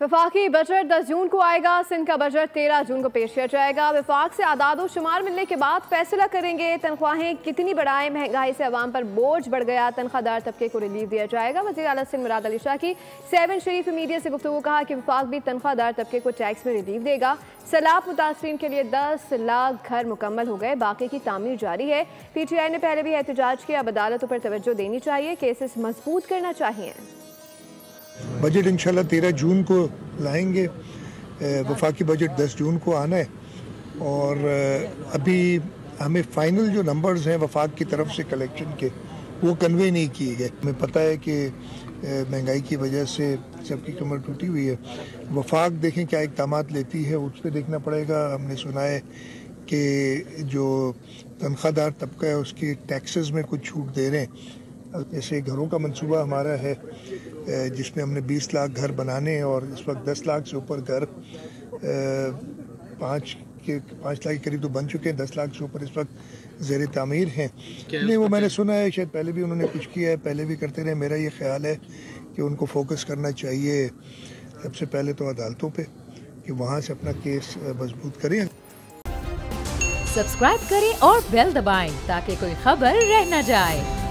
वफाकी बजट 10 जून को आएगा। सिंध का बजट 13 जून को पेश किया जाएगा। वफाक से आदाद शुमार मिलने के बाद फैसला करेंगे तनख्वाहें कितनी बढ़ाएं। महंगाई से अवाम पर बोझ बढ़ गया, तनख्वाहदार तबके को रिलीफ दिया जाएगा। वज़ीर आला सिंध मुराद अली शाह की 7 शरीफ मीडिया से गुफ्तगू, कहा कि वफाक भी तनख्वाहदार तबके को टैक्स में रिलीफ देगा। सैलाब मुतासरीन के लिए 10 लाख घर मुकम्मल हो गए, बाकी की तामीर जारी है। PTI ने पहले भी एहतजाज किया, अब अदालतों पर तवज्जो देनी चाहिए, केसेस मजबूत करना चाहिए। बजट इंशाल्लाह 13 जून को लाएंगे। वफाकी बजट 10 जून को आना है और अभी हमें फाइनल जो नंबर्स हैं वफाक की तरफ से कलेक्शन के वो कन्वे नहीं किए गए। हमें पता है कि महंगाई की वजह से सबकी कमर टूटी हुई है। वफाक देखें क्या इक़दामात लेती है, उस पर देखना पड़ेगा। हमने सुना है कि जो तनख्वाहदार तबका है उसकी टैक्सेस में कुछ छूट दे रहे हैं। जैसे घरों का मंसूबा हमारा है जिसमें हमने 20 लाख घर बनाने हैं और इस वक्त 10 लाख से ऊपर घर 5 लाख के करीब तो बन चुके हैं। 10 लाख से ऊपर इस वक्त ज़ेर तामीर हैं। नहीं, वो मैंने सुना है, शायद पहले भी उन्होंने कुछ किया है, पहले भी करते रहे। मेरा ये ख्याल है कि उनको फोकस करना चाहिए सबसे पहले तो अदालतों पे, कि वहाँ से अपना केस मजबूत करें। सब्सक्राइब करें और बेल दबाएं ताकि कोई खबर रह न जाए।